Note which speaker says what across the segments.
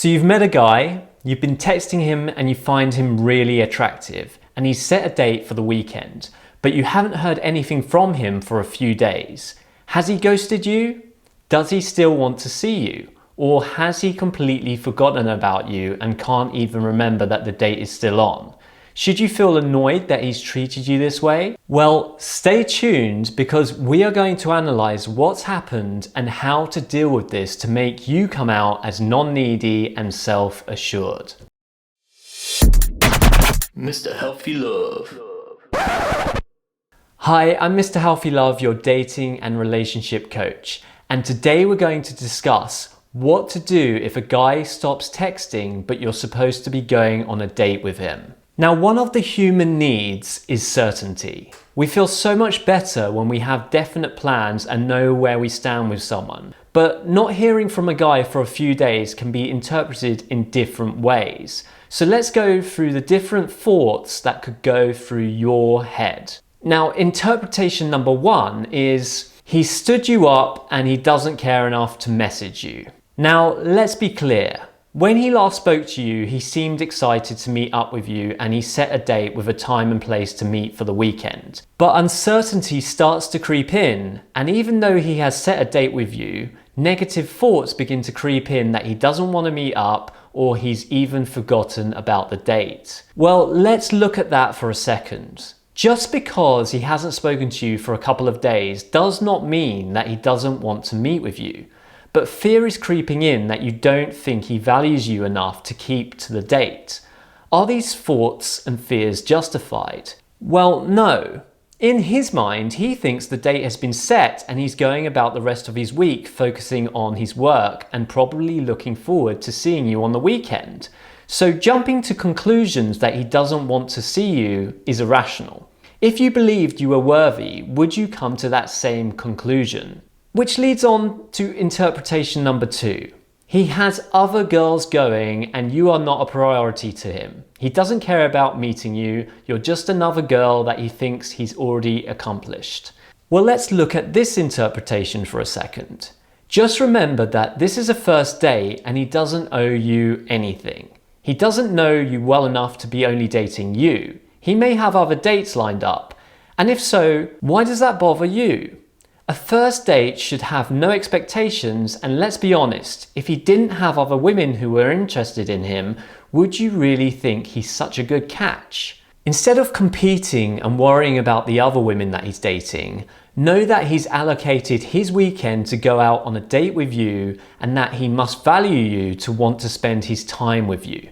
Speaker 1: So you've met a guy, you've been texting him and you find him really attractive and he's set a date for the weekend, but you haven't heard anything from him for a few days. Has he ghosted you? Does he still want to see you? Or has he completely forgotten about you and can't even remember that the date is still on? Should you feel annoyed that he's treated you this way? Well, stay tuned because we are going to analyze what's happened and how to deal with this to make you come out as non-needy and self-assured.
Speaker 2: Mr. Healthy Love.
Speaker 1: Hi, I'm Mr. Healthy Love, your dating and relationship coach. And today we're going to discuss what to do if a guy stops texting but you're supposed to be going on a date with him. Now, one of the human needs is certainty. We feel so much better when we have definite plans and know where we stand with someone. But not hearing from a guy for a few days can be interpreted in different ways. So let's go through the different thoughts that could go through your head. Now, interpretation number one is he stood you up and he doesn't care enough to message you. Now, let's be clear. When he last spoke to you, he seemed excited to meet up with you and he set a date with a time and place to meet for the weekend. But uncertainty starts to creep in, and even though he has set a date with you, negative thoughts begin to creep in that he doesn't want to meet up or he's even forgotten about the date. Well, let's look at that for a second. Just because he hasn't spoken to you for a couple of days does not mean that he doesn't want to meet with you. But fear is creeping in that you don't think he values you enough to keep to the date. Are these thoughts and fears justified? Well, no. In his mind, he thinks the date has been set and he's going about the rest of his week focusing on his work and probably looking forward to seeing you on the weekend. So jumping to conclusions that he doesn't want to see you is irrational. If you believed you were worthy, would you come to that same conclusion? Which leads on to interpretation number two. He has other girls going and you are not a priority to him. He doesn't care about meeting you. You're just another girl that he thinks he's already accomplished. Well, let's look at this interpretation for a second. Just remember that this is a first date and he doesn't owe you anything. He doesn't know you well enough to be only dating you. He may have other dates lined up. And if so, why does that bother you? A first date should have no expectations, and let's be honest, if he didn't have other women who were interested in him, would you really think he's such a good catch? Instead of competing and worrying about the other women that he's dating, know that he's allocated his weekend to go out on a date with you and that he must value you to want to spend his time with you.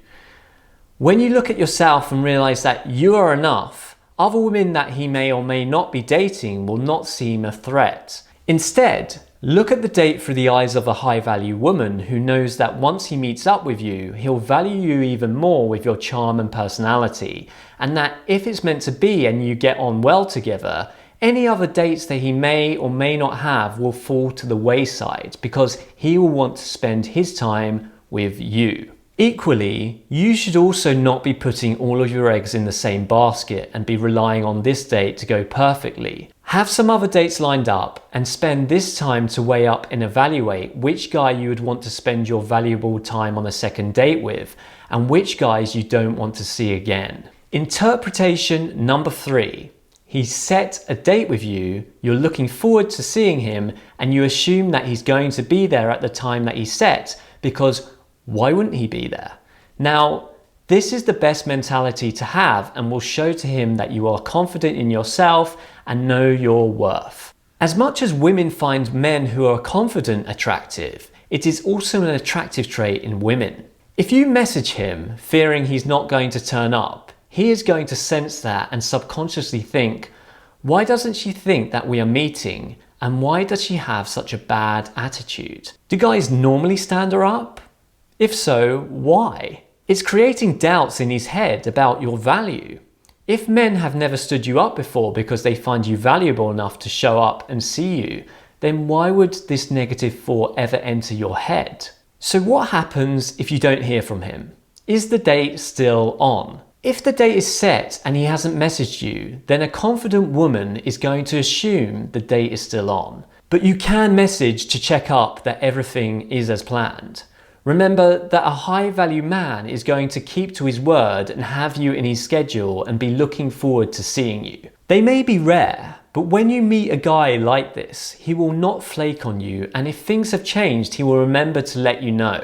Speaker 1: When you look at yourself and realize that you are enough, other women that he may or may not be dating will not seem a threat. Instead, look at the date through the eyes of a high-value woman who knows that once he meets up with you, he'll value you even more with your charm and personality, and that if it's meant to be and you get on well together, any other dates that he may or may not have will fall to the wayside because he will want to spend his time with you. Equally, you should also not be putting all of your eggs in the same basket and be relying on this date to go perfectly. Have some other dates lined up and spend this time to weigh up and evaluate which guy you would want to spend your valuable time on a second date with and which guys you don't want to see again. Interpretation number three. He's set a date with you, you're looking forward to seeing him, and you assume that he's going to be there at the time that he's set because why wouldn't he be there? Now, this is the best mentality to have and will show to him that you are confident in yourself and know your worth. As much as women find men who are confident attractive, it is also an attractive trait in women. If you message him fearing he's not going to turn up, he is going to sense that and subconsciously think, why doesn't she think that we are meeting? And why does she have such a bad attitude? Do guys normally stand her up? If so, why? It's creating doubts in his head about your value. If men have never stood you up before because they find you valuable enough to show up and see you, then why would this negative thought ever enter your head? So what happens if you don't hear from him? Is the date still on? If the date is set and he hasn't messaged you, then a confident woman is going to assume the date is still on. But you can message to check up that everything is as planned. Remember that a high value man is going to keep to his word and have you in his schedule and be looking forward to seeing you. They may be rare, but when you meet a guy like this, he will not flake on you, and if things have changed, he will remember to let you know.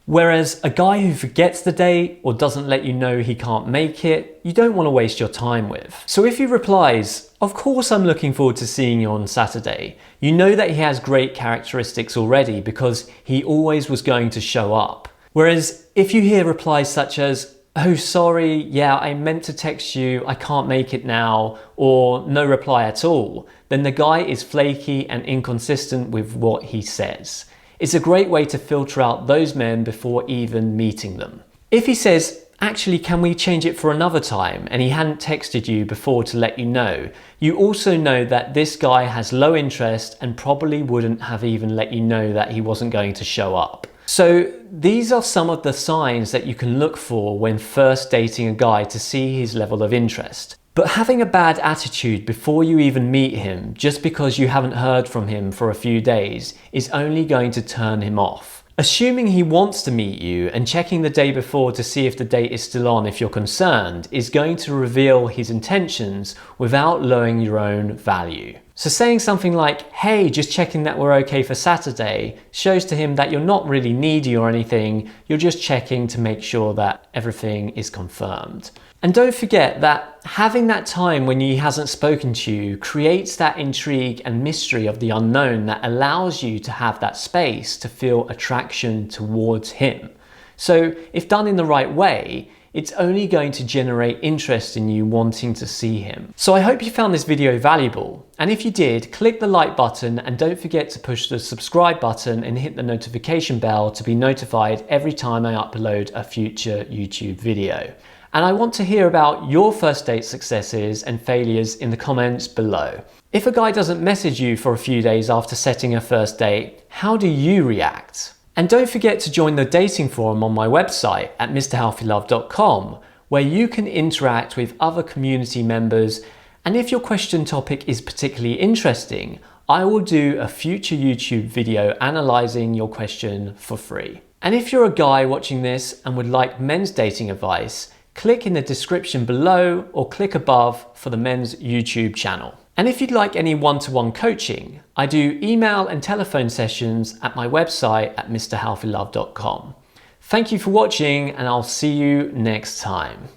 Speaker 1: Whereas a guy who forgets the date or doesn't let you know he can't make it, you don't want to waste your time with. So if he replies, "Of course I'm looking forward to seeing you on Saturday," you know that he has great characteristics already because he always was going to show up. Whereas if you hear replies such as, "Oh sorry, yeah, I meant to text you, I can't make it now," or no reply at all, then the guy is flaky and inconsistent with what he says. It's a great way to filter out those men before even meeting them. If he says, "Actually, can we change it for another time?" and he hadn't texted you before to let you know, you also know that this guy has low interest and probably wouldn't have even let you know that he wasn't going to show up. So these are some of the signs that you can look for when first dating a guy to see his level of interest. But having a bad attitude before you even meet him, just because you haven't heard from him for a few days, is only going to turn him off. Assuming he wants to meet you and checking the day before to see if the date is still on if you're concerned is going to reveal his intentions without lowering your own value. So saying something like, "Hey, just checking that we're okay for Saturday," shows to him that you're not really needy or anything, you're just checking to make sure that everything is confirmed. And don't forget that having that time when he hasn't spoken to you creates that intrigue and mystery of the unknown that allows you to have that space to feel attraction towards him. So if done in the right way, it's only going to generate interest in you wanting to see him. So I hope you found this video valuable. And if you did, click the like button and don't forget to push the subscribe button and hit the notification bell to be notified every time I upload a future YouTube video. And I want to hear about your first date successes and failures in the comments below. If a guy doesn't message you for a few days after setting a first date, how do you react? And don't forget to join the dating forum on my website at mrhealthylove.com, where you can interact with other community members. And if your question topic is particularly interesting, I will do a future YouTube video analyzing your question for free. And if you're a guy watching this and would like men's dating advice, click in the description below or click above for the men's YouTube channel. And if you'd like any one-to-one coaching, I do email and telephone sessions at my website at mrhealthylove.com. Thank you for watching, and I'll see you next time.